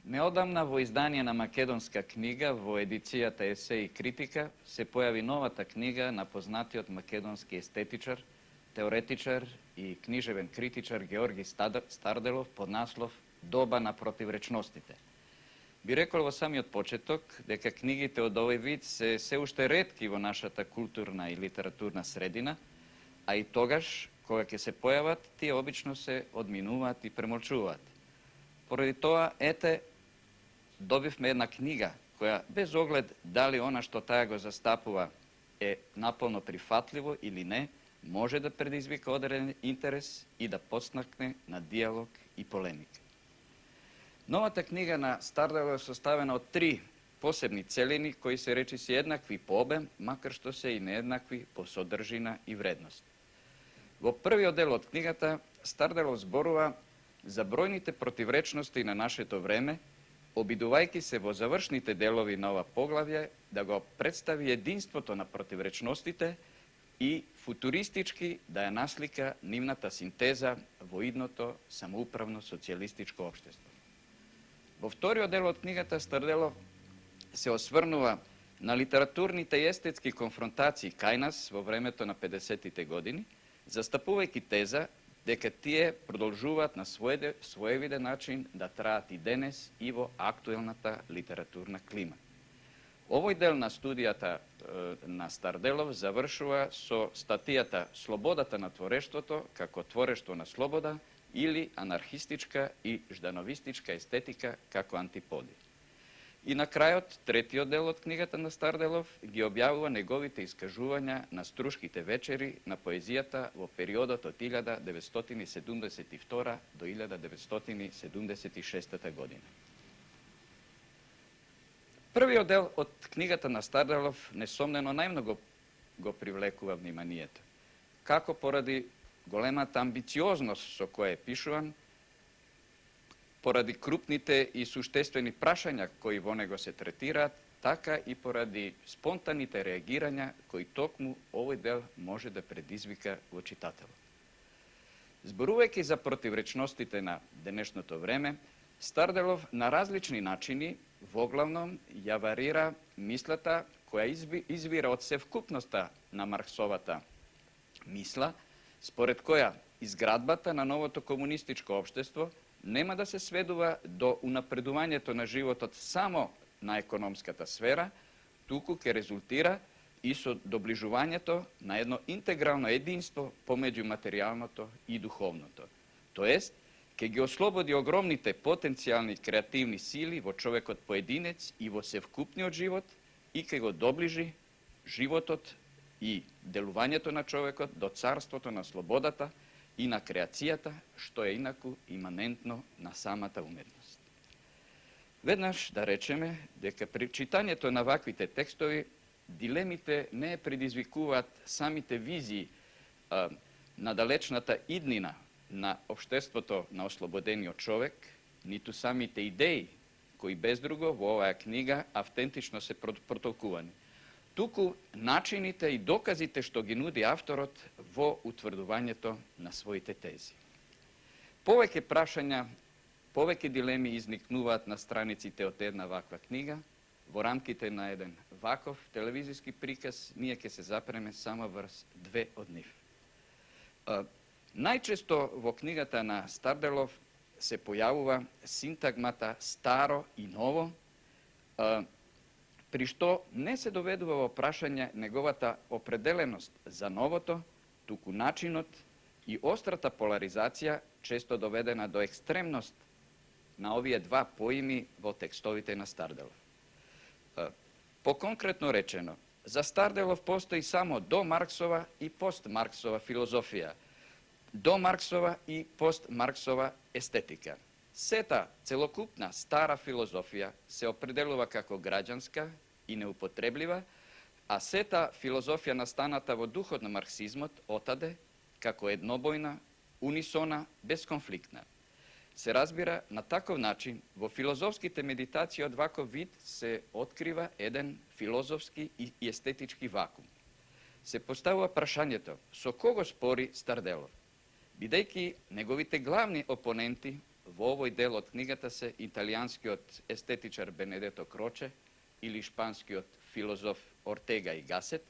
Неодамна во издание на македонска книга во едицијата Есеи и критика се појави новата книга на познатиот македонски естетичар, теоретичар и книжевен критичар Георги Старделов под наслов Доба на противречностите. Би рекол во самиот почеток дека книгите од овој вид се уште ретки во нашата културна и литературна средина, а и тогаш, кога ќе се појават, тие обично се одминуваат и премолчуваат. Поради тоа, добивме една книга која, без оглед дали она што таа го застапува е наполно прифатливо или не, може да предизвика одреден интерес и да подстакне на диалог и полемика. Новата книга на Старделов е составена од 3 посебни целини кои се речиси еднакви по обем, макар што се и нееднакви по содржина и вредност. Во првиот дел од книгата Старделов зборува за бројните противречности на нашето време, обидувајќи се во завршните делови на ова поглавје да го представи единството на противречностите и футуристички да ја наслика нивната синтеза во идното самоуправно социјалистичко општество. Во вториот дел од книгата Старделов се осврнува на литературните и естетски конфронтации кај нас во времето на 50-тите години, застапувајќи теза дека тие продолжуваат на своевиден начин да траат и денес и во актуелната литературна клима. Овој дел на студијата на Старделов завршува со статијата Слободата на творештвото како творештво на слобода или анархистичка и ждановистичка естетика како антиподи. И на крајот, третиот дел од книгата на Старделов ги објавува неговите искажувања на струшките вечери на поезијата во периодот од 1972 до 1976 година. Првиот дел од книгата на Старделов несомнено најмногу го привлекува вниманието. Како поради големата амбициозност со која е пишуван, поради крупните и суштествени прашања кои во него се третираат, така и поради спонтаните реагирања кои токму овој дел може да предизвика во читателот. Зборувајќи за противречностите на денешното време, Старделов на различни начини воглавном ја варира мислата која извира од севкупноста на Марксовата мисла, според која изградбата на новото комунистичко општество нема да се сведува до унапредувањето на животот само на економската сфера, туку ќе резултира и со доближувањето на едно интегрално единство помеѓу материјалното и духовното. Тоест, ќе ги ослободи огромните потенцијални креативни сили во човекот поединец и во севкупниот живот и ќе го доближи животот и делувањето на човекот до царството на слободата и на креацијата, што е инаку иманентно на самата уметност. Веднаш да речеме дека при читањето на ваквите текстови дилемите не предизвикуваат самите визии на далечната иднина на општеството на ослободениот човек, ниту самите идеи кои без друго во оваа книга автентично се протолкувани, туку начините и доказите што ги нуди авторот во утврдувањето на своите тези. Повеќе прашања, повеќе дилеми изникнуваат на страниците од една ваква книга. Во рамките на еден ваков телевизиски приказ, ние ќе се запреме само врз 2 од нив. Најчесто во книгата на Старделов се појавува синтагмата старо и ново, при што не се доведува во прашање неговата определеност за новото, туку начинот и острата поларизација, често доведена до екстремност на овие 2 поими во текстовите на Старделов. Поконкретно речено, за Старделов постои само до Марксова и постмарксова филозофија, до Марксова и постмарксова естетика. Сета целокупна стара филозофија се определува како граѓанска и неупотреблива, а сета филозофија настаната во духот на марксизмот отаде како еднобојна, унисона, безконфликтна. Се разбира, на таков начин во филозофските медитации од ваков вид се открива еден филозофски и естетички вакуум. Се поставува прашањето со кого спори Старделов, бидејќи неговите главни опоненти во овој дел од книгата се италијанскиот естетичар Бенедето Кроче или шпанскиот филозоф Ортега и Гасет,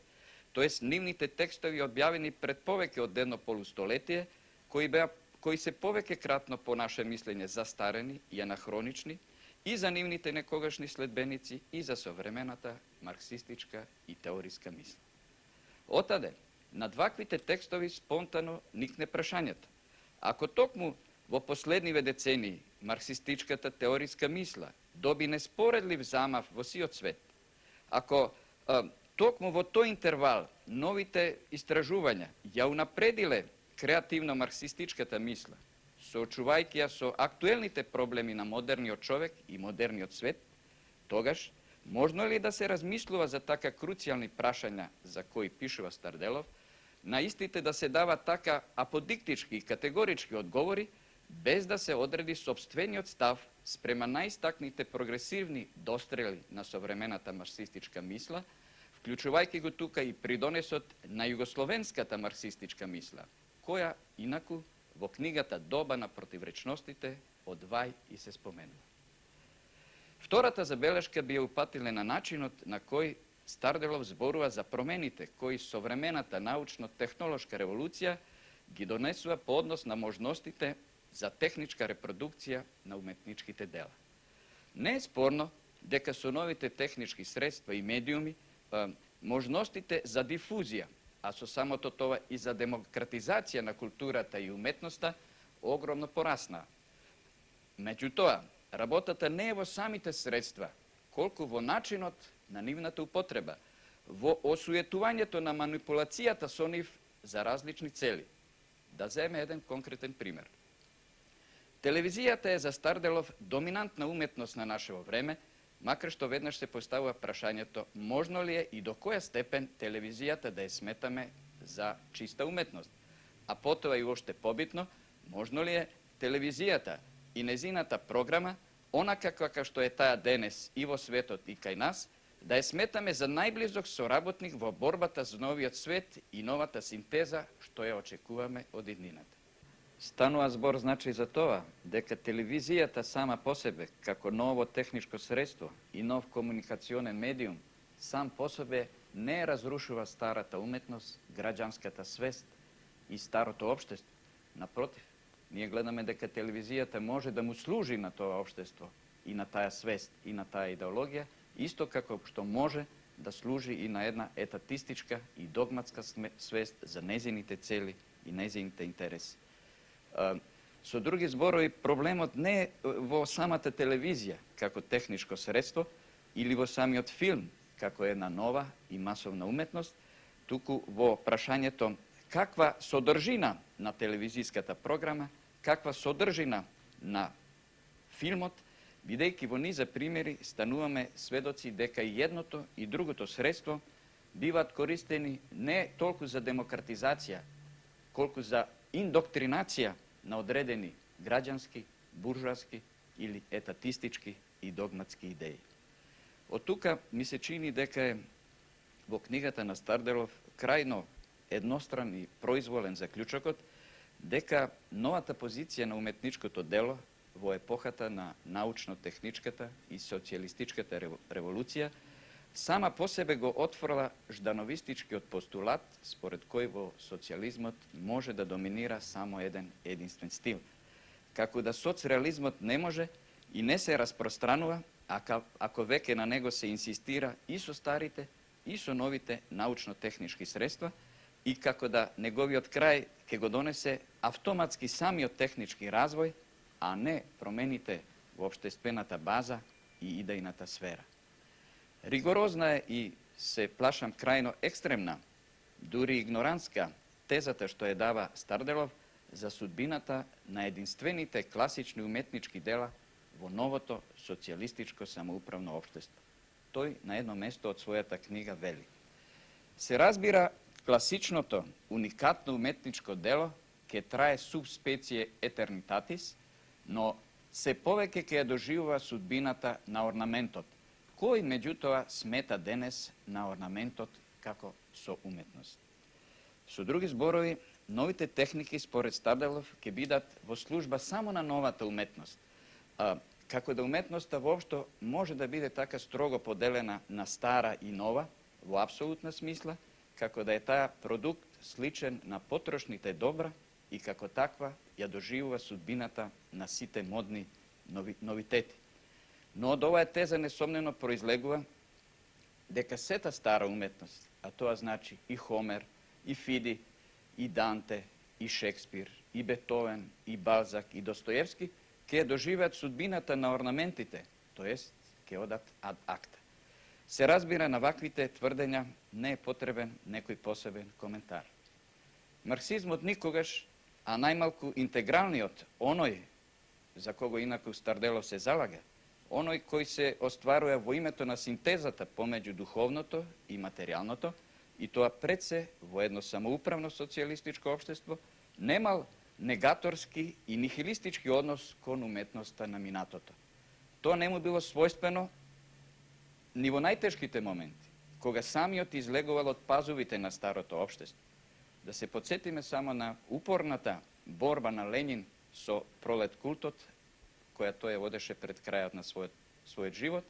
тоест нивните текстови објавени пред повеќе од едно полустолетие, кои се повеќе кратно по наше мислење застарени и анахронични и за нивните некогашни следбеници и за современата марксистичка и теориска мисла. Отаде, над ваквите текстови спонтано никне прашањето. Ако токму во последниве децении марксистичката теориска мисла доби неспоредлив замав во сиот свет, ако токму во тој интервал новите истражувања ја унапредиле креативно марксистичката мисла, соочувајќи ја со актуелните проблеми на модерниот човек и модерниот свет, тогаш можно ли да се размислува за така круцијални прашања за кои пишува Старделов, на истите да се дава така аподиктички и категорички одговори, без да се одреди сопствениот став спрема најистакните прогресивни дострели на современата марксистичка мисла, вклучувајќи го тука и придонесот на југословенската марксистичка мисла, која, инаку, во книгата Доба на противречностите одвај и се споменува. Втората забелешка би ја упатиле на начинот на кој Старделов зборува за промените кои современата научно-технолошка револуција ги донесува по однос на можностите за техничка репродукција на уметничките дела. Не е спорно дека со новите технички средства и медиуми можностите за дифузија, а со самото тоа и за демократизација на културата и уметноста огромно пораснаа. Меѓутоа, работата не е во самите средства, колку во начинот на нивната употреба, во осуетувањето на манипулацијата со нив за различни цели. Да земе еден конкретен пример. Телевизијата е за Старделов доминантна уметност на нашево време, макар што веднаш се поставува прашањето можно ли е и до која степен телевизијата да ја сметаме за чиста уметност, а потоа и уште побитно, можно ли е телевизијата и незината програма, онака како што е таа денес и во светот и кај нас, да ја сметаме за најблизок соработник во борбата за новиот свет и новата синтеза што ја очекуваме од иднината. Станува збор значи за тоа дека телевизијата сама по себе, како ново техничко средство и нов комуникационен медиум, сам по себе не разрушува старата уметност, граѓанската свест и старото општество. Напротив, ние гледаме дека телевизијата може да му служи на тоа општество и на таа свест и на таа идеологија, исто како што може да служи и на една етатистичка и догматска свест за незините цели и незините интереси. Со други зборови, проблемот не е во самата телевизија како техничко средство или во самиот филм како една нова и масовна уметност, туку во прашањето каква содржина на телевизиската програма, каква содржина на филмот, бидејќи во низа примери стануваме сведоци дека и едното и другото средство биваат користени не толку за демократизација, колку за индоктринација на одредени граѓански, буржуаски или етатистички и догматски идеи. Од тука ми се чини дека е во книгата на Старделов крајно едностран и произволен заклучокот дека новата позиција на уметничкото дело во епохата на научно-техничката и социјалистичката револуција сама по себе го отфрла ждановистичкиот постулат според кој во социјализмот може да доминира само еден единствен стил, како да соцреализмот не може и не се распространува ако веќе на него се инсистира и со старите и со новите научно-технички средства и како да неговиот крај ќе го донесе автоматски самиот технички развој, а не промените во општествената база и идејната сфера. Ригорозна е и се плашам крајно екстремна, дури игнорантска, тезата што ја дава Старделов за судбината на единствените класични уметнички дела во новото социјалистичко самоуправно општество. Тој на едно место од својата книга вели: се разбира, класичното, уникатно уметничко дело ќе трае субспecie eternitatis, но се повеќе ќе ја доживува судбината на орнаментот, кој меѓутоа смета денес на орнаментот како со уметност. Со други зборови, новите техники според Старделов ќе бидат во служба само на новата уметност. Како да уметноста воопшто може да биде така строго поделена на стара и нова, во апсолутна смисла, како да е таа продукт сличен на потрошните добра и како таква ја доживува судбината на сите модни новитети. Но од оваа теза несомнено произлегува дека сета стара уметност, а тоа значи и Хомер, и Фиди, и Данте, и Шекспир, и Бетовен, и Балзак, и Достоевски, ќе доживеат судбината на орнаментите, тоест ќе одат ад акта. Се разбира, на ваквите тврдења не е потребен некој посебен коментар. Марксизмот никогаш, а најмалку интегралниот, оној за кого инаку Старделов се залага, оној кој се остварува во името на синтезата помеѓу духовното и материјалното, и тоа пред се во едно самоуправно социјалистичко општество, немал негаторски и нихилистички однос кон уметноста на минатото. Тоа не му било својствено ни во најтешките моменти, кога самиот излегувал од пазувите на старото општество. Да се подсетиме само на упорната борба на Ленин со пролет култот, која тој водеше пред крајот на својот живот,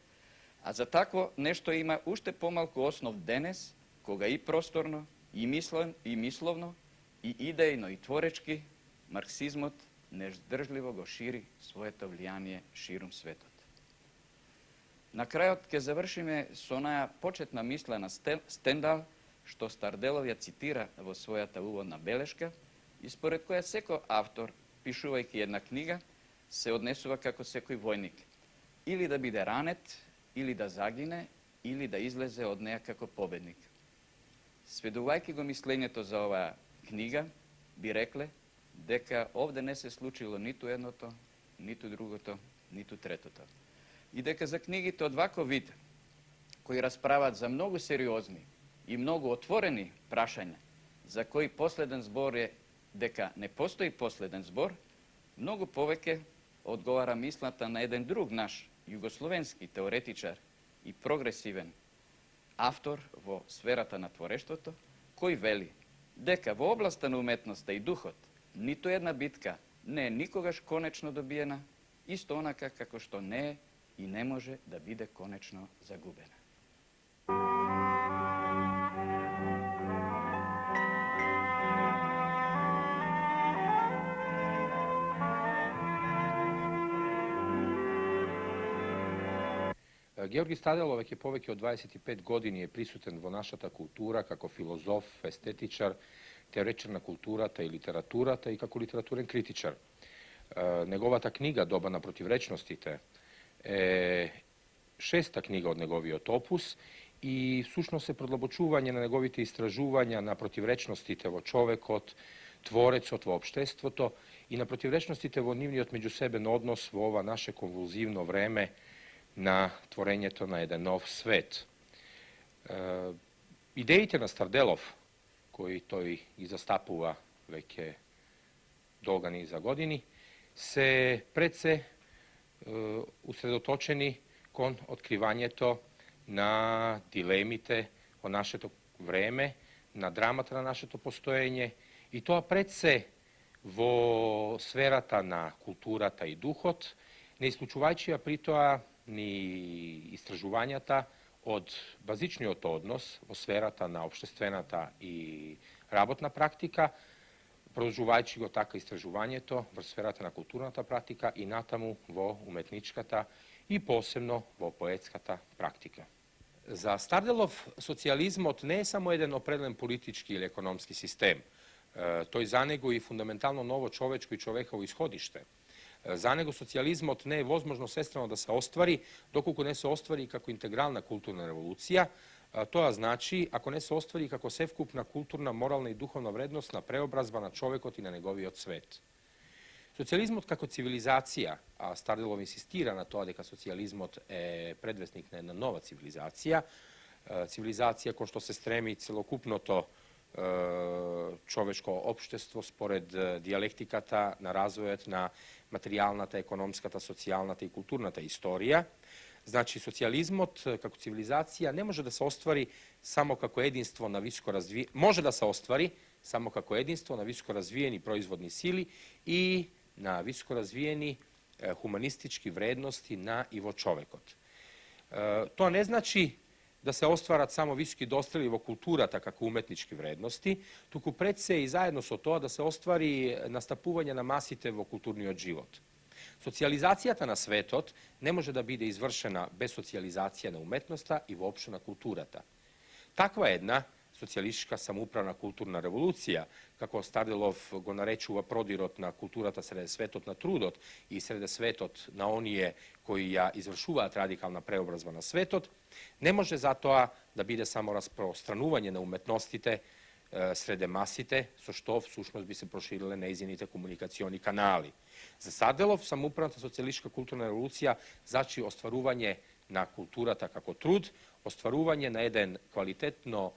а за такво нешто има уште помалку основ денес, кога и просторно, и мисловно, и идејно, и творечки, марксизмот нездржливо го шири своето влијание ширум светот. На крајот ќе завршиме со онаа почетна мисла на Стендал, што Старделов ја цитира во својата уводна белешка и според која секој автор, пишувајќи една книга, се однесува како секој војник. Или да биде ранет, или да загине, или да излезе од неа како победник. Сведувајќи го мислењето за оваа книга, би рекле дека овде не се случило ниту едното, ниту другото, ниту третото. И дека за книгите од ваков вид, кои расправат за многу сериозни и многу отворени прашања, за кои последен збор е дека не постои последен збор, многу повеќе одговара мислата на еден друг наш југословенски теоретичар и прогресивен автор во сферата на творештвото, кој вели дека во областа на уметноста и духот ниту една битка не е никогаш конечно добиена, исто онака како што не е и не може да биде конечно загубена. Георги Старделов веќе повеќе од 25 години е присутен во нашата култура како филозоф, естетичар, теоретичар на културата и литературата и како литературен критичар. Неговата книга "Доба на противречностите" е шеста книга од неговиот опус и всушност е продлабочување на неговите истражувања на противречностите во човекот, творецот, во општеството и на противречностите во нивниот меѓусебен однос во ова наше конвулзивно време на творењето на еден нов свет. Идеите на Старделов, кои тој ги застапува веќе долга низа години, се пред се усредоточени кон откривањето на дилемите во нашето време, на драмата на нашето постоење, и тоа пред се во сферата на културата и духот, не исклучувајќи при тоа ни истражувањата од базичниот однос во сферата на општествената и работна практика, продолжувајќи го така истражувањето во сферата на културната практика и натаму во уметничката и посебно во поетската практика. За Старделов социјализмот не е само еден определен политички или економски систем. Тој за него и фундаментално ново човечко и човеково исходиште. За него социјализмот не е возможно сестрано да се оствари, доколку не се оствари како интегрална културна револуција. Тоа значи, ако не се оствари како севкупна културна, морална и духовна вредност на преобразба на човекот и на неговиот свет. Социјализмот како цивилизација, а Старделов инсистира на тоа дека социјализмот е предвесник на една нова цивилизација, цивилизација која што се стреми целокупното човечко општество според дијалектиката на развојот на материјалната, економската, социјалната и културната историја. Значи, социјализмот како цивилизација не може да се оствари само како единство на високо може да се оствари, samo kako jedinstvo na visoko razvijeni proizvodni sili i na visoko razvijeni humanistički vrednosti na ivo čovekot. To ne znači da se ostvarat samo visoki dostrelivo kulturata kako umetnički vrednosti, tuku predse i zajedno so to da se ostvari nastapuvanje na masitevo kulturni život. Socijalizacijata na svetot ne može da bide izvršena bez socijalizacije na umetnosta i uopšte na kulturata. Takva jedna socijalistička samoupravna kulturna revolucija, kako Stardelov go narečuva prodirot na kulturata srede svetot na trudot i srede svetot na onije koji ja izvršuvat radikalna preobrazba na svetot, ne može zato da bide samo rasprostranuvanje na umetnostite srede masite, so što v sušnost bi se proširile neizjenite komunikacioni kanali. Za Stardelov samoupravna socijalistička kulturna revolucija znači ostvaruvanje na kulturata kako trud, ostvaruvanje na jedan kvalitetno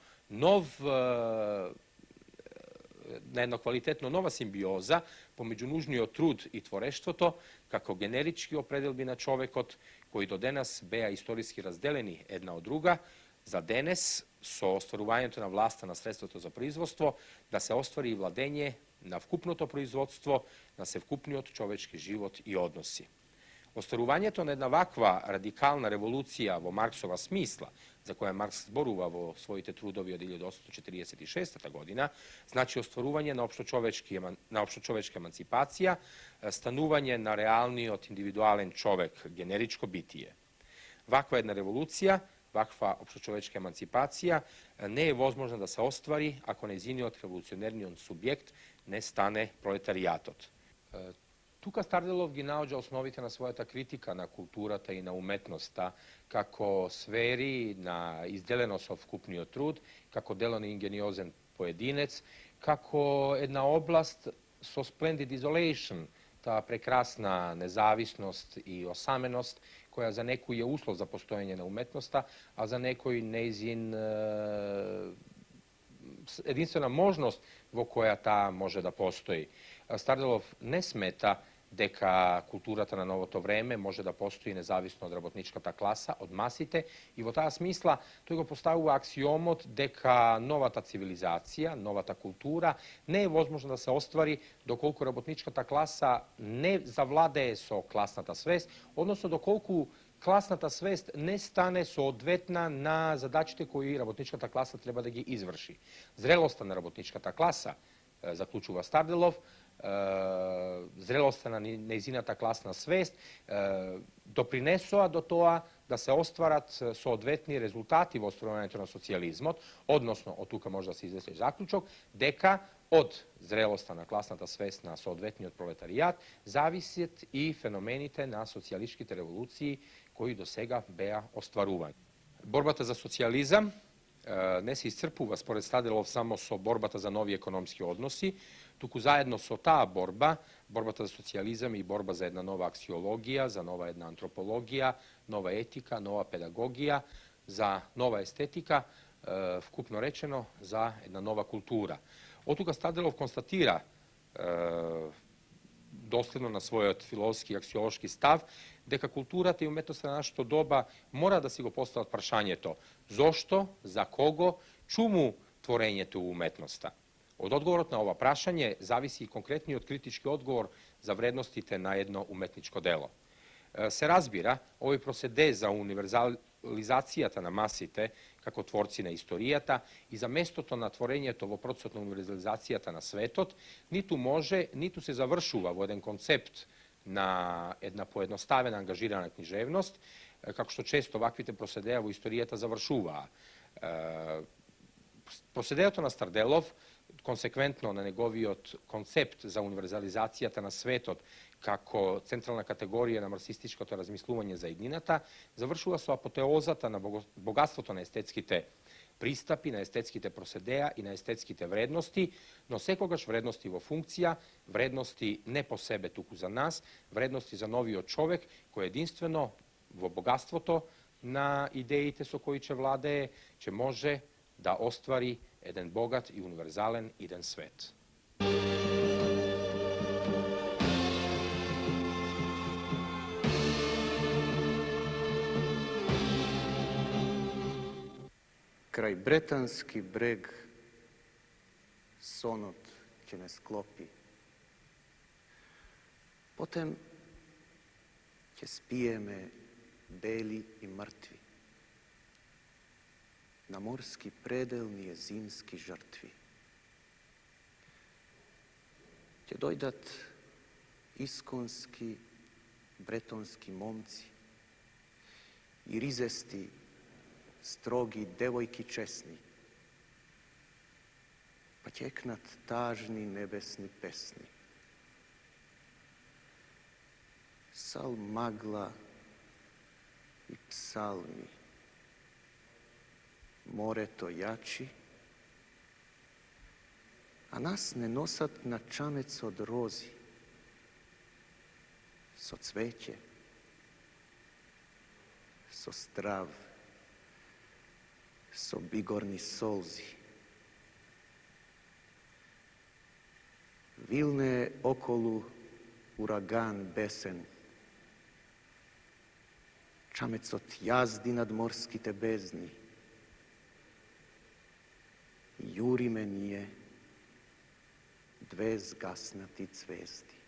nova simbioza pomeđu nužnio trud i tvoreštvo to, kako generički opredelbi na čovekot, koji do denas beja istorijski razdeleni jedna od druga, za denes so ostvaruvanjem to na vlasta na sredstvo to za proizvodstvo, da se ostvari i vladenje na vkupno proizvodstvo, da se vkupni od čovečki život i odnosi. Ostvaruvanje to na jedna ovakva radikalna revolucija vo Marksova smisla, za koja Marks zboruva vo svojite trudovi od 1846. godina, znači ostvaruvanje na opštočovečka emancipacija, stanuvanje na realni od individualen čovek, generičko bitije. Vakva jedna revolucija, vakva opštočovečka emancipacija ne je возможна da se ostvari ako neiziniot revolucionernion subjekt ne stane proletarijatot. Tuka Stardelov gi naođa osnovite na svojata kritika na kulturata i na umetnosta, kako sferi na izdelenosov kupnio trud, kako delon ingeniozen pojedinec, kako jedna oblast so splendid isolation, ta prekrasna nezavisnost i osamenost, koja za neku je uslov za postojanje na umetnosta, a za nekoj neizin jedinstvena možnost vo koja ta može da postoji. Stardelov ne smeta deka kulturata na novo to vreme može da postoji nezavisno od rabotničkata klasa, od masite i vo ta smisla to go postavu aksiomot deka nova ta civilizacija, nova ta kultura ne je возможно da se ostvari dokoliko rabotničkata klasa ne zavlade so klasnata svest, odnosno dokoliko klasnata svest ne stane soodvetna na zadačite koji rabotničkata klasa treba da gi izvrši. Zrelostana rabotničkata klasa, zaključuva Stardelov, zrelostana neizинata klasna svest, doprinesoa do toa da se ostvarat soodvetni rezultati v ostvarovanju na socijalizmot, odnosno, od tuka može da se izvesti zaključok, deka od zrelostana klasnata svest na soodvetni od proletarijat, zavisit i fenomenite na socijalističkite revoluciji koji do sega beja ostvaruvan. Borbata za socijalizam ne se iscrpuva spored Stardelov samo so borbata za novi ekonomski odnosi, tuku zajedno so ta borbata za socijalizam i borba za jedna nova aksiologija, za nova jedna antropologija, nova etika, nova pedagogija, za nova estetika, vkupno rečeno za jedna nova kultura. Od tuga Stardelov konstatira dosljedno na svoj filozofski i aksiološki stav, deka kulturata i umetnost na našto doba mora da si go postavlja prašanje to. Zošto, za kogo, čumu tvorenje tu umetnosta? Od odgovora na ova prašanje zavisi i konkretni od kritički odgovor za vrednostite na jedno umetničko delo. Se razbira ovaj procede za univerzalizacijata na masite kako tvorci na istorijata i za mesto to na tvorenje tovo procesno univerzalizacijata na svetot, nitu može, nitu se završuva u jedan koncept na jedna pojednostavena angažirana književnost, kako što često ovakvite prosedeja u istorijata završuva. Prosedejato na Stardelov, konsekventno na njegoviot koncept za univerzalizacijata na svetot kako centralna kategorija na marksističko to razmisluvanje za jedinata, završila su apoteozata na bogatstvo na estetskite pristapi, na estetskite prosedeja i na estetskite vrednosti, no sekogaš vrednosti vo funkcija, vrednosti ne po sebe tuku za nas, vrednosti za novio čovek koje jedinstveno vo bogatstvo to na idejite so koji će vlade, će može da ostvari jedan bogat i univerzalen jedan svet. Kraj Bretanski breg sonot ќе ме склопи. Потем ќе спиеме бели и мртви. На морски предел ние зимски жртви. Ќе дојдат исконски, бретонски момци и ризести, строги девојки чесни, па ќекнат тажни небесни песни. Сал магла и псалми, морето јачи, а нас не носат на чамец од рози, со цвеќе, со страв, со бигорни солзи. Вилне околу ураган бесен, чамецот јазди над морските бездни. Јуриме ние две згаснати цвезди.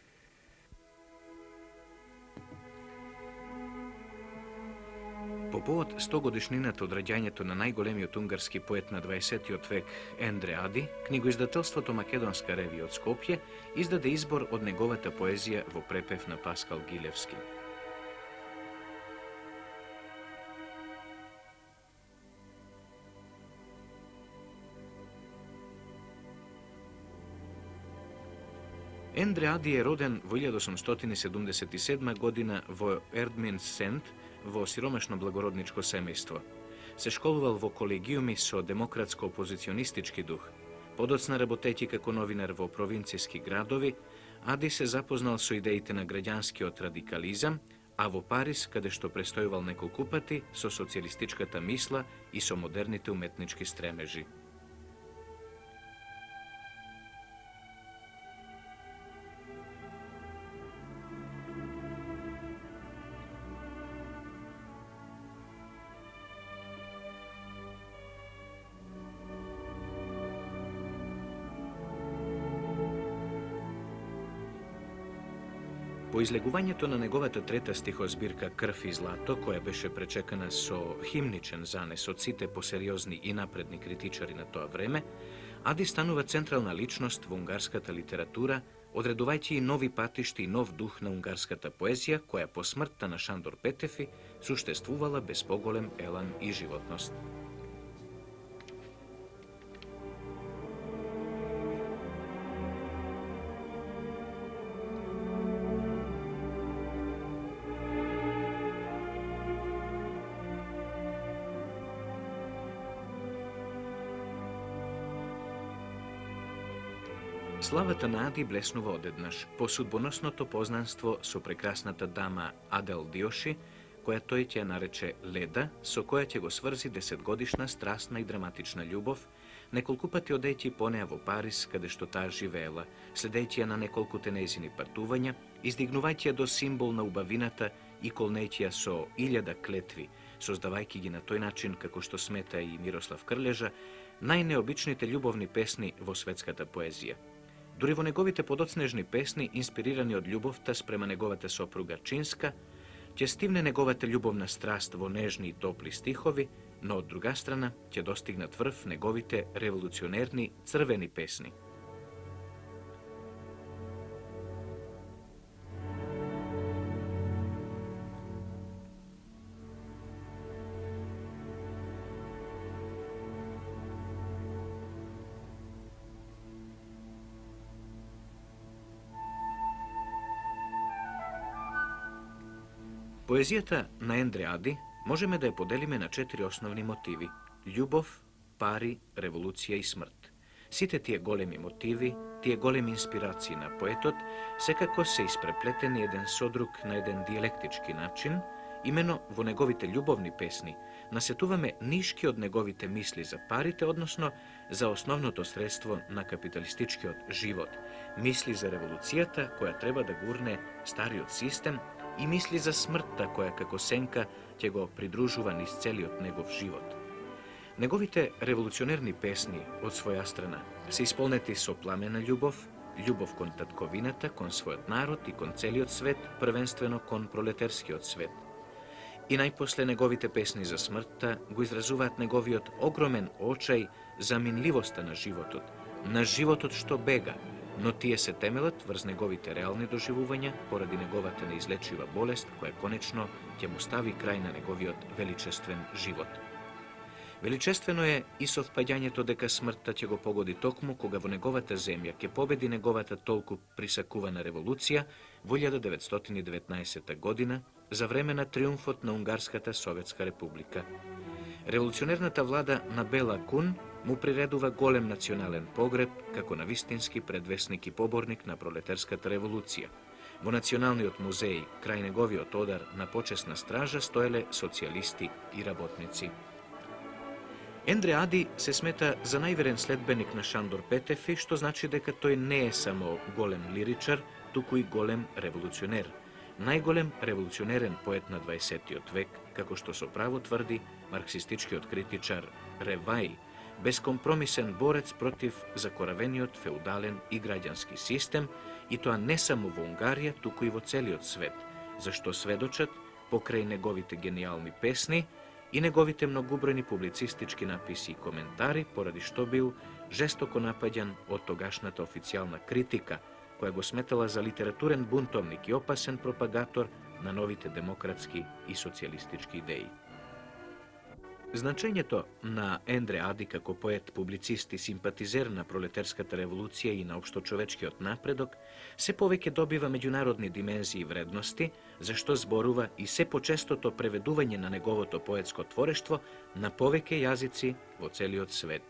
По повод 100-годишнината од раѓањето на најголемиот унгарски поет на 20-тиот век Ендре Ади, книгоиздателството Македонска ревија од Скопје издаде избор од неговата поезија во препев на Паскал Гилевски. Ендре Ади е роден во 1877 година во Ердминсент, во сиромашно благородничко семејство. Се школувал во колегиуми со демократско-опозиционистички дух. Подоцна работејќи како новинар во провинцијски градови, Ади се запознал со идеите на граѓанскиот радикализам, а во Париз, каде што престојувал неколку пати, со социјалистичката мисла и со модерните уметнички стремежи. По излегувањето на неговата трета стихозбирка Крв и злато, која беше пречекана со химничен занес од сите посериозни и напредни критичари на тоа време, Ади станува централна личност во унгарската литература, одредувајќи и нови патишти и нов дух на унгарската поезија, која по смртта на Шандор Петефи суштествувала без поголем елан и животност. Славата на Ади блеснува одеднаш по судбоносното познанство со прекрасната дама Адел Диоши, која тој ќе ја нарече Леда, со која ќе го сврзи 10-годишна страстна и драматична љубов, неколку пати одејќи по неа во Париз, каде што таа живеела, следејќи ја на неколкуте нејзини патувања, издигнувајќи ја до символ на убавината и колнејќи ја со 1000 клетви, создавајќи ги на тој начин, како што смета и Мирослав Крлежа, најнеобичните љубовни песни во светската поезија. Дури во неговите подоцнежни песни, инспирирани од љубовта спрема неговата сопруга Чинска, ќе стивне неговата љубовна страст во нежни и топли стихови, но од друга страна ќе достигнат врв неговите револуционерни црвени песни. Поезијата на Ендре Ади можеме да ја поделиме на 4 основни мотиви – љубов, пари, револуција и смрт. Сите тие големи мотиви, тие големи инспирации на поетот, секако се испреплетени еден со друг на еден диелектички начин, имено во неговите љубовни песни, насетуваме нишки од неговите мисли за парите, односно за основното средство на капиталистичкиот живот, мисли за револуцијата која треба да гурне стариот систем и мисли за смртта која како сенка ќе го придружува низ целиот негов живот. Неговите револуционерни песни од своја страна се исполнети со пламена љубов, љубов кон татковината, кон својот народ и кон целиот свет, првенствено кон пролетерскиот свет. И најпосле неговите песни за смртта го изразуваат неговиот огромен очај за минливоста на животот што бега, но тие се темелат врз неговите реални доживувања поради неговата неизлечива болест која конечно ќе му стави крај на неговиот величествен живот. Величествено е и совпаѓањето дека смртта ќе го погоди токму кога во неговата земја ќе победи неговата толку присакувана револуција во 1919 година за време на триумфот на Унгарската Советска република. Револуционерната влада на Бела Кун му приредува голем национален погреб како на вистински предвесник и поборник на пролетерската револуција. Во Националниот музеј, крај неговиот одар на почесна стража, стоеле социјалисти и работници. Ендре Ади се смета за најверен следбеник на Шандор Петефи, што значи дека тој не е само голем лиричар, туку и голем револуционер. Најголем револуционерен поет на 20. век, како што со право тврди марксистичкиот критичар Ревај, бескомпромисен борец против закоравениот феудален и граѓански систем, и тоа не само во Унгарија, туку и во целиот свет, зашто сведочат покрај неговите гениални песни и неговите многубројни публицистички написи и коментари, поради што бил жестоко напаѓан од тогашната официјална критика, која го сметала за литературен бунтовник и опасен пропагатор на новите демократски и социјалистички идеи. Значењето на Ендре Ади како поет, публицист и симпатизер на пролетерската револуција и на општочовечкиот напредок се повеќе добива меѓународни димензии и вредности, зашто зборува и се почестото преведување на неговото поетско творештво на повеќе јазици во целиот свет.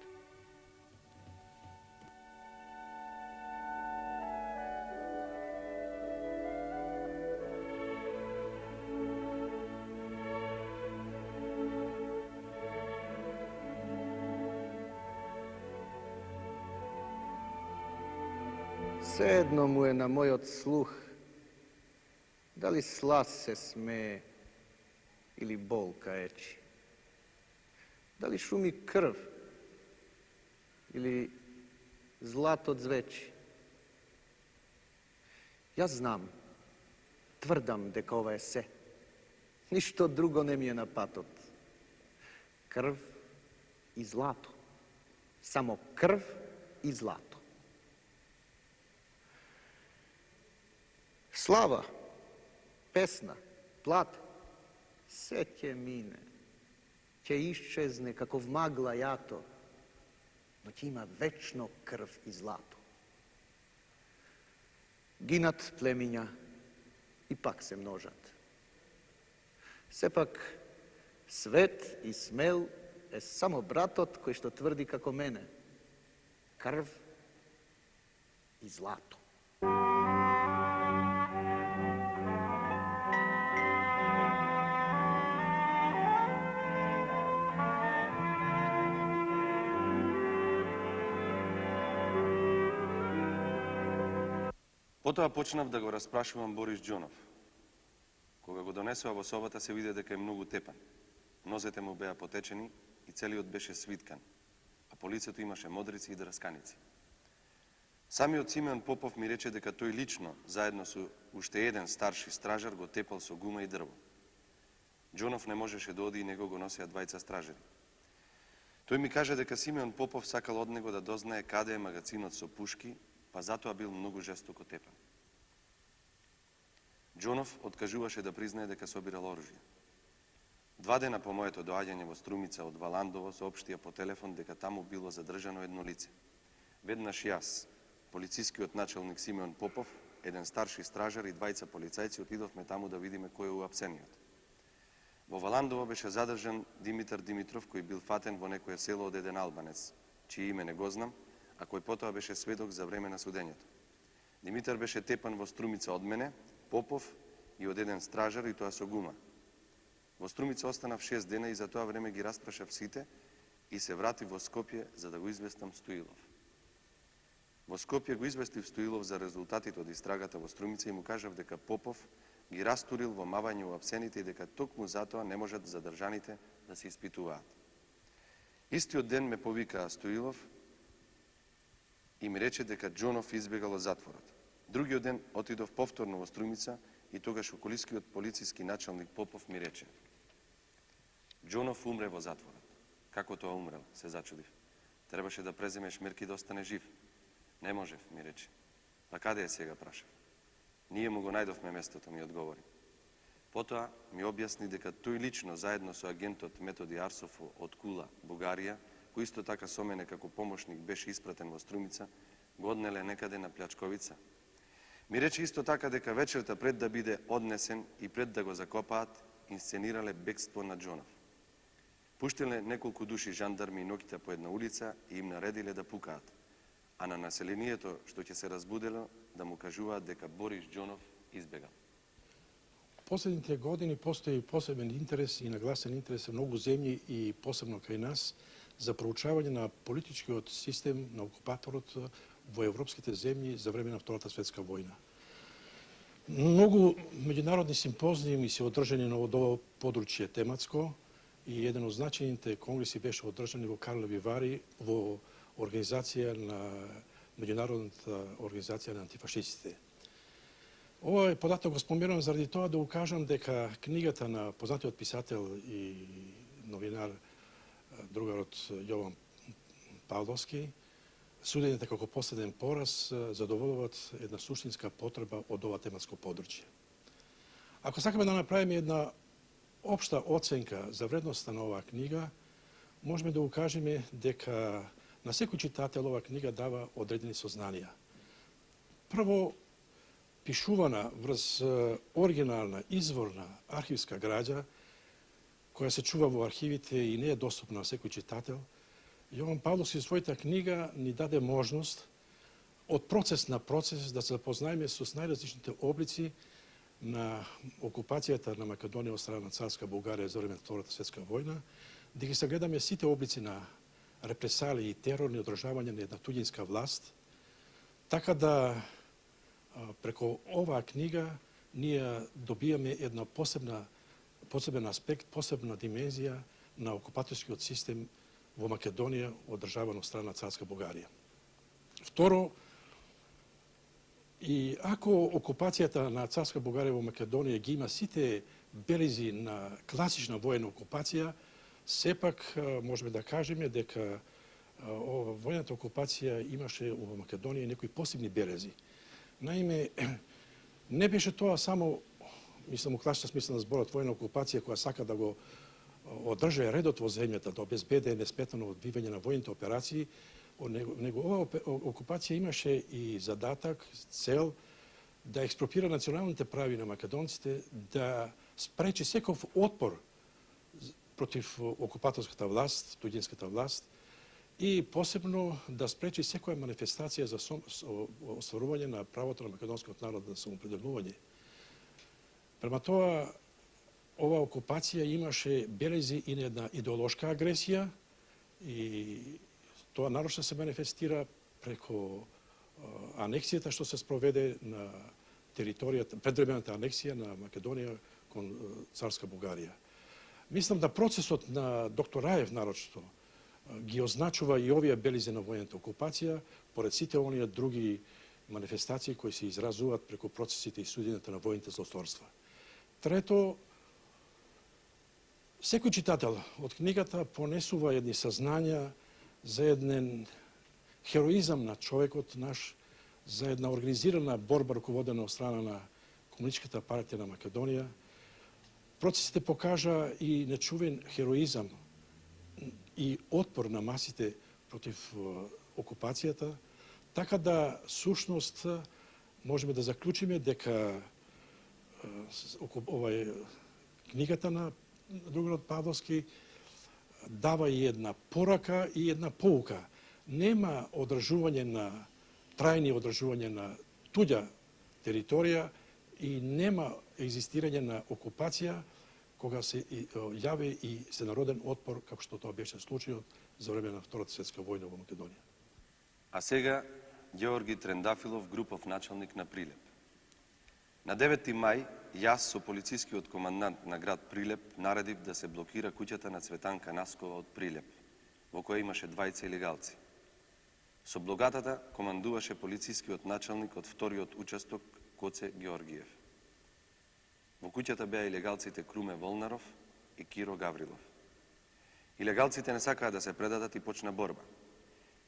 Седно му е на мојот слух, дали слас се смее или болка ечи, дали шуми крв или злато звечи. Јас знам, тврдам дека ова е се, ништо друго не ми е на патот. Крв и злато, само крв и злато. Слава, песна, плата, се ќе мине, ќе исчезне како магла јато, но ќе има вечно крв и злато. Гинат племиња и пак се множат. Сепак, свет и смел е само братот кој што тврди како мене. Крв и злато. Потоа почнав да го распрашувам Борис Џонов. Кога го донесува во собата, се виде дека е многу тепан. Нозете му беа потечени и целиот беше свиткан, а по лицето имаше модрици и драсканици. Самиот Симеон Попов ми рече дека тој лично, заедно со уште еден старши стражар, го тепал со гума и дрво. Џонов не можеше да оди и него го носеа двајца стражари. Тој ми каже дека Симеон Попов сакал од него да дознае каде е магацинот со пушки, па затоа бил многу жестоко тепан. Џонов откажуваше да признае дека собирал оружје. 2 дена по моето доаѓање во Струмица од Валандово соопштија по телефон дека таму било задржано едно лице. Веднаш јас, полицискиот началник Симеон Попов, еден старши стражар и двајца полицајци отидовме таму да видиме кој е уапсениот. Во Валандово беше задржан Димитар Димитров, кој бил фатен во некое село од еден албанец, чие име не го знам, а кој потоа беше сведок за време на судењето. Димитар беше тепан во Струмица од мене, Попов и од еден стражар, и тоа со гума. Во Струмица останав 6 дена и за тоа време ги распрашав сите и се вратив во Скопје за да го известам Стоилов. Во Скопје го известив Стоилов за резултатите од истрагата во Струмица и му кажав дека Попов ги растурил во мавање уапсените и дека токму затоа не можат задржаните да се испитуваат. Истиот ден ме повикаа Стоилов и ми рече дека Џонов избегал од затворот. Другиот ден отидов повторно во Струмица и тогаш околискиот полициски началник Попов ми рече: Џонов умре во затворот. Како тоа умрел, се зачудив. Требаше да преземеш мерки да остане жив. Не можев, ми рече. Па каде е сега, прашав. Ние му го најдовме местото, ми одговори. Потоа ми објасни дека тој лично заедно со агентот Методи Арсофо од Кула, Бугарија, кој исто така со мене како помошник беше испратен во Струмица, го однеле некаде на Плячковица. Ми рече исто така дека вечерта пред да биде однесен и пред да го закопаат, инсценирале бегство на Џонов. Пуштиле неколку души жандарми ноќта по една улица и им наредиле да пукаат, а на населението што ќе се разбудело да му кажуваат дека Борис Џонов избегал. Последните години постои посебен интерес и нагласен интерес во многу земји и посебно кај нас за проучавање на политичкиот систем на окупаторот во европските земји за време на Втората светска војна. Многу меѓународни симпозиуми се одржани на ово подручје тематско и еден од значајните конгреси беше одржан во Карлови Вари во организација на Меѓународната организација на антифашистите. Овој податок го споменувам заради тоа да укажам дека книгата на познатиот писател и новинар другарот Јован Павловски, судените како последен пораз, задоволуваат една суштинска потреба од ова тематско подручје. Ако сакаме да направиме една општа оценка за вредноста на оваа книга, можеме да укажеме дека на секој читател оваа книга дава одредени сознанија. Прво, пишувана врз оригинална, изворна архивска граѓа, која се чува во архивите и не е достапна на секој читател, Јован Павловски со својата книга ни даде можност од процес на процес да се запознаеме со најразличните облици на окупацијата на Македонија од страна на царска Бугарија за време на Втората светска војна, да ги сагледаме сите облици на репресалии и терорни одржавање на една туѓинска власт, така да преку оваа книга ние добијаме една посебен аспект, посебна димензија на окупаторскиот систем во Македонија одржаван од страна на царска Бугарија. Второ, и ако окупацијата на царска Бугарија во Македонија ги има сите белези на класична воена окупација, сепак можеме да кажеме дека војната окупација имаше во Македонија некои посебни белези. Наиме, не беше тоа само, мислам, у класична смисла на зборот, војна окупација која сака да го одржа редот во земјата, да обезбеде несметано одвивање на војните операции, него оваа окупација имаше и задатак, цел да експропира националните прави на македонците, да спречи секов отпор против окупаторската власт, туѓинската власт, и посебно да спречи секоја манифестација за остварување на правото на македонскиот народ на самоопределување. Према тоа, оваа окупација имаше белези и на една идеолошка агресија и тоа нарочно се манифестира преку анексијата што се спроведе на територијата, предвремената анексија на Македонија кон царска Бугарија. Мислам да процесот на доктор Раев нарочно ги означува и овие белези на војната окупација, поред сите оние други манифестации кои се изразуваат преку процесите и судењата на војните злосторства. Трето, секој читател од книгата понесува едни сазнања за еден хероизам на човекот наш, за една организирана борба руководена од страна на Комунистичката партија на Македонија. Процесите покажа и нечувен хероизам и отпор на масите против окупацијата, така да сушност можеме да заклучиме дека книгата на другарот Павловски дава и една порака и една поука. Нема одржување на трајни одржување на туѓа територија и нема екзистирање на окупација кога се јави и сенароден отпор, како што тоа беше случајот за време на Втората светска војна во Македонија. А сега Георги Трендафилов, групов началник на Прилеп. На 9. мај, јас со полицискиот командант на град Прилеп наредив да се блокира куќата на Цветанка Наскова од Прилеп. во која имаше двајца илегалци. Со блокадата командуваше полицискиот началник од вториот участок Коце Георгиев. Во куќата беа илегалците Круме Волнаров и Киро Гаврилов. Илегалците не сакаа да се предадат и почна борба.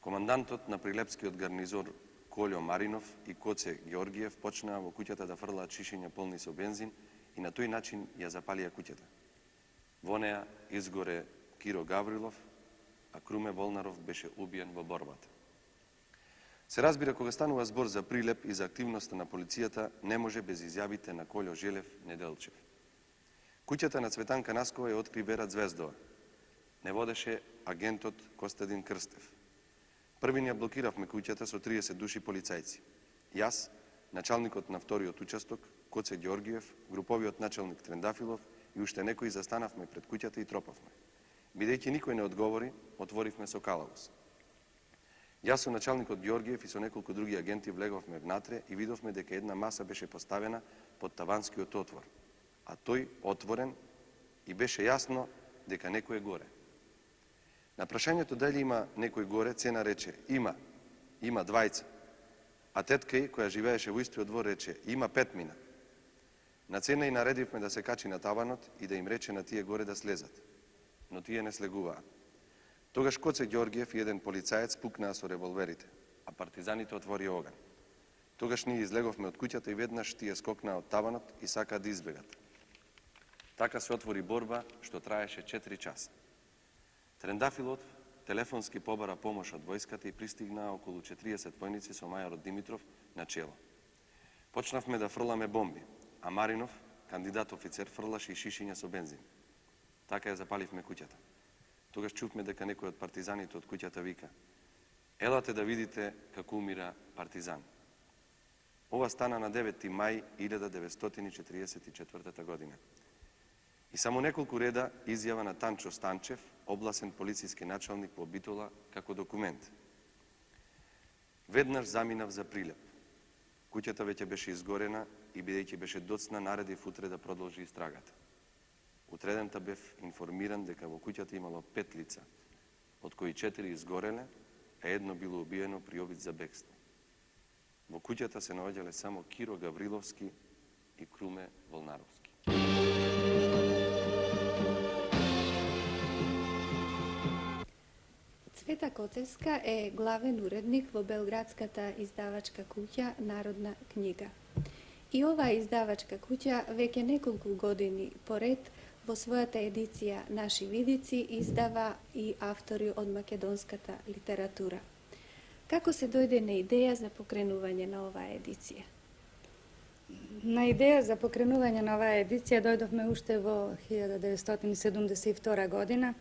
Командантот на Прилепскиот гарнизон Колјо Маринов и Коце Георгиев почнаа во куќата да фрлаат шишиња полни со бензин и на тој начин ја запалија куќата. Во неа изгоре Киро Гаврилов, а Круме Волнаров беше убиен во борбата. Се разбира, кога станува збор за Прилеп и за активноста на полицијата, не може без изјавите на Колјо Желев Неделчев. Куќата на Цветанка Наскова ја откри Вера Звездова. Не водеше агентот Костадин Крстев. Први ни ја блокиравме куќата со 30 души полицајци. Јас, началникот на вториот участок, Коце Георгиев, груповиот началник Трендафилов и уште некои застанавме пред куќата и тропавме. Бидејќи никој не одговори, отворивме со калаус. Јас со началникот Георгиев и со неколку други агенти влеговме внатре и видовме дека една маса беше поставена под таванскиот отвор, а тој отворен и беше јасно дека некој е горе. На прашањето дали има некој горе, Цена рече има двајца, а теткај која живееше во истиот двор рече има 5 мина. На Цена и наредивме да се качи на таванот и да им рече на тие горе да слезат, но тие не слегуваа. Тогаш Коце Георгиев и еден полицаец пукнаа со револверите, а партизаните отворија оган. Тогаш ние излеговме од куќата и веднаш тие скокнаа од таванот и сакаа да избегат. Така се отвори борба што траеше 4 часа. Трендафилов телефонски побара помош од војската и пристигнаа околу 40 војници со мајорот Димитров на чело. Почнавме да фрламе бомби, а Маринов, кандидат офицер, фрлаше и шишиња со бензин. Така ја запаливме куќата. Тогаш чувме дека некој од партизаните од куќата вика: елате да видите како умира партизан. Ова стана на 9. мај 1944 година. И само неколку реда изјава на Танчо Станчев, областен полициски началник во Битола, како документ. Веднаш заминав за Прилеп. Куќата веќе беше изгорена и бидејќи беше доцна, наредив утре да продолжи истрагата. Утредента бев информиран дека во куќата имало 5 лица, од кои 4 изгореле, а едно било убиено при обид за бегство. Во куќата се наоѓале само Киро Гавриловски и Круме Волнаровски. Цвета Коцевска е главен уредник во белградската издавачка куќа Народна книга. И оваа издавачка куќа веќе неколку години поред во својата едиција Наши видици издава и автори од македонската литература. Како се дојде на идеја за покренување на оваа едиција? На идеја за покренување на оваа едиција дојдовме уште во 1972 година,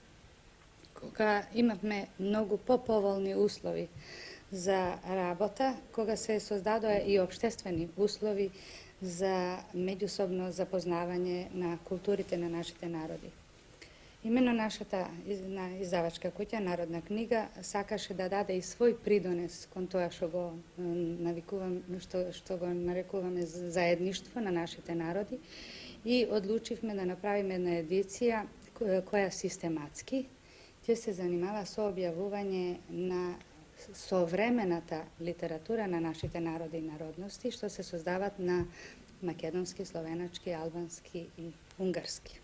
кога имавме многу поповолни услови за работа, кога се создадоа и општествени услови за меѓусобно запознавање на културите на нашите народи. Именно нашата издавачка куќа Народна книга сакаше да даде и свој придонес кон тоа што го што го нарекуваме заедништво на нашите народи и одлучивме да направиме една едиција која систематски ќе се занимава со објавување на современата литература на нашите народи и народности, што се создават на македонски, словеначки, албански и унгарски.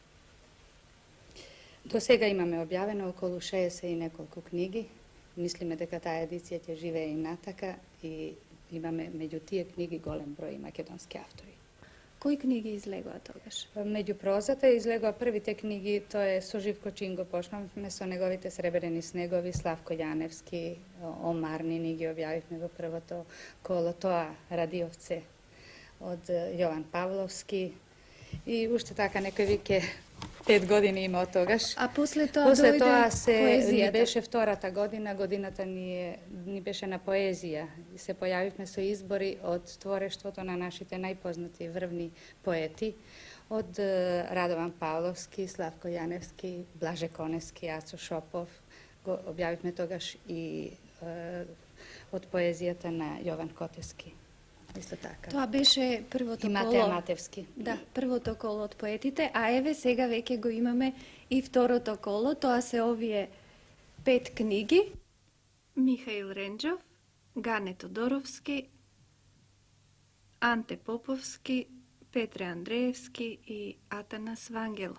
До сега имаме објавено околу 60 и неколку книги. Мислиме дека таа едиција ќе живее и натака и имаме меѓу тие книги голем број македонски автори. Кои книги излегоа тогаш? Меѓу прозата излегоа првите книги, тоа е Со Живко Чинго почнавме со неговите Сребрени снегови, Славко Јаневски, Омарни ни ги објавивме во првото коло, тоа Радиовце од Јован Павловски и уште така некој вике 5 години има од тогаш. А после тоа После дојде тоа ни поезијата. беше втората година, годината ни беше на поезија. Се појавивме со избори од творештвото на нашите најпознати врвни поети, од Радован Павловски, Славко Јаневски, Блаже Конески, Ацо Шопов. Го објавивме тогаш и од поезијата на Јован Котевски. Исто така. Тоа беше првото И коло. Матеја Матевски. Да, првото коло од поетите, а еве сега веќе го имаме и второто коло, тоа се овие 5 knjigi. Mihail Rendžov, Gane Todorovski, Ante Popovski, Petre Andreevski i Atanas Vangelov.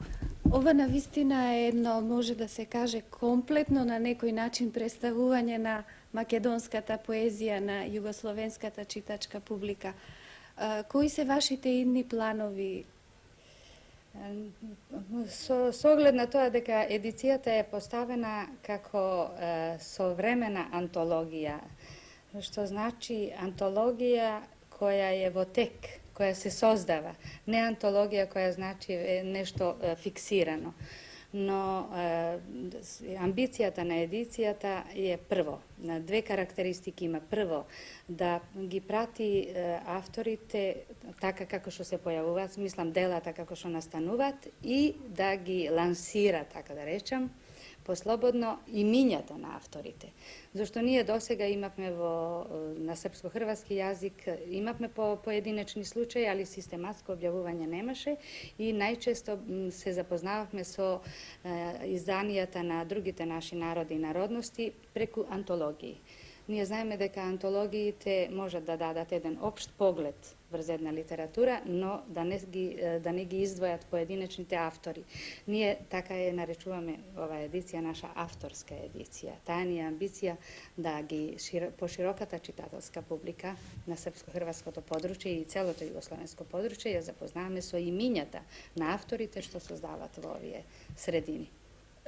Ова навистина е едно, може да се каже, комплетно на некој начин представување на македонската поезија на југословенската читачка публика. Кои се вашите идни планови? Со оглед на тоа дека едицијата е поставена како современа антологија, што значи антологија која е во тек, која се создава, не антологија која значи нешто фиксирано. Но амбицијата на едицијата е прво, на две карактеристики има. Прво, да ги прати авторите така како што се појавуваат, мислам делата како што настануваат, и да ги лансира, така да речам, послободно имињата на авторите. Зашто ние досега имавме на српско-хрватски јазик, имавме по поединечни случаи, али систематско објавување немаше и најчесто се запознававме со изданијата на другите наши народи и народности преку антологии. Ние знаеме дека антологиите можат да дадат еден општ поглед врз една литература, но да не ги издвојат поединечните автори. Ние така ја наречуваме оваа едиција наша авторска едиција. Таа ни е амбиција да ги по широката читателска публика на српско-хрватското подручје и целото југословенско подручје ја запознаваме со имињата на авторите што создават во овие средини.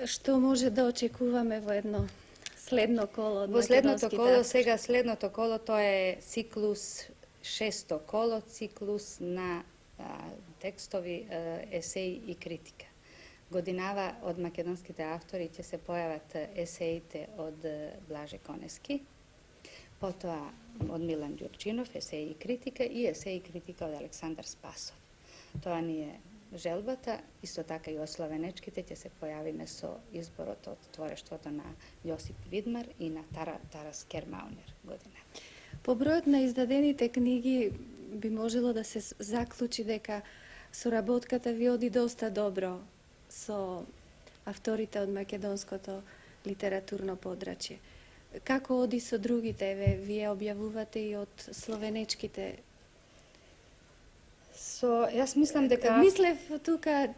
Што може да очекуваме во едно следно коло од Во следното македонските коло, автори? сега следното коло, тоа е циклус, шесто коло, циклус на текстови, есеи и критика. Годинава од македонските автори ќе се појават есеите од Блаже Конески, потоа од Милан Ѓурчинов, есеи и критика, и есеи и критика од Александар Спасов. Тоа ни е желбата, исто така и ословенечките ќе се појавиме со изборот од творештвото на Јосип Видмар и на Тарас Кермаунер година. По бројот на издадените книги би можело да се заклучи дека соработката ви оди доста добро со авторите од македонското литературно подрачје. Како оди со другите? Вие објавувате и од словенечките? Јас мислам дека... Мислев тука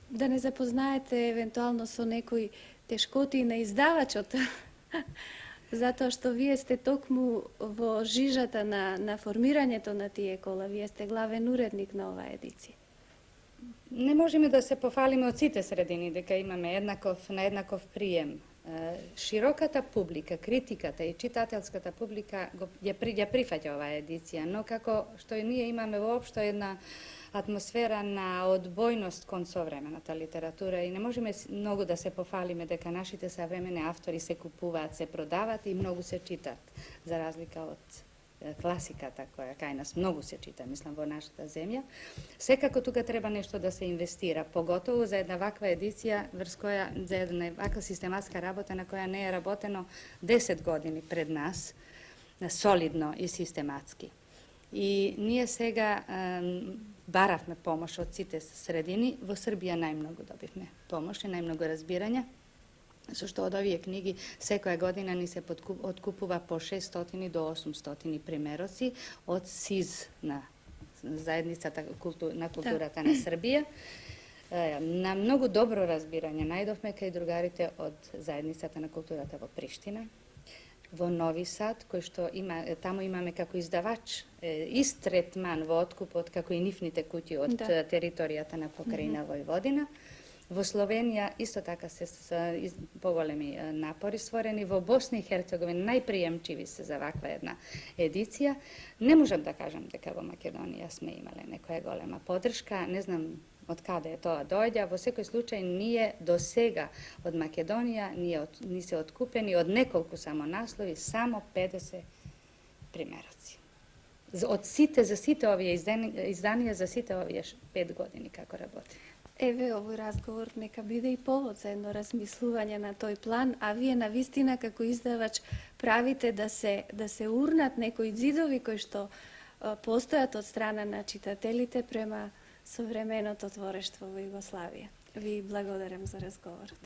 да не запознаете евентуално со некои тешкоти на издавачот, затоа што вие сте токму во жижата на формирањето на тие кола. Вие сте главен уредник на оваа едиција. Не можеме да се пофалиме од сите средини дека имаме на еднаков прием. Широката публика, критиката и читателската публика ја прифаќа оваа едиција, но како што и ние имаме воопшто една атмосфера на одбојност кон современата литература и не можеме многу да се пофалиме дека нашите современи автори се купуваат, се продават и многу се читат, за разлика од класиката која кај нас многу се чита, мислам, во нашата земја. Секако тука треба нешто да се инвестира, поготово за една ваква едиција врз која, за една ваква систематска работа на која не е работено 10 години пред нас, солидно и систематски. И ние сега баравме помош од сите средини, во Србија најмногу добивме помош и најмногу разбирање, зашто од овие книги секоја година ни се откупува по 600 до 800 примероци од СИЗ на заедницата на културата на Србија. На многу добро разбирање најдовме кај другарите од заедницата на културата во Приштина, во Нови Сад, кој што таму имаме како издавач ист третман во откупот како и нивните куќи од територијата на покрајна Војводина. Во Словенија исто така се поголеми напори створени. Во Босна и Херцеговина најприемчиви се за ваква една едиција. Не можам да кажам дека во Македонија сме имале некоја голема поддршка. Не знам од каде е тоа доаѓа. Во секој случај ние до сега од Македонија ни се откупени од неколку само наслови, само 50 примероци. За сите овие изданија за сите овие 5 години како работи. Еве, овој разговор нека биде и повод за едно размислување на тој план, а вие навистина како издавач правите да се урнат некои ѕидови кои што постојат од страна на читателите према современото творештво во Југославија. Ви благодарам за разговорот.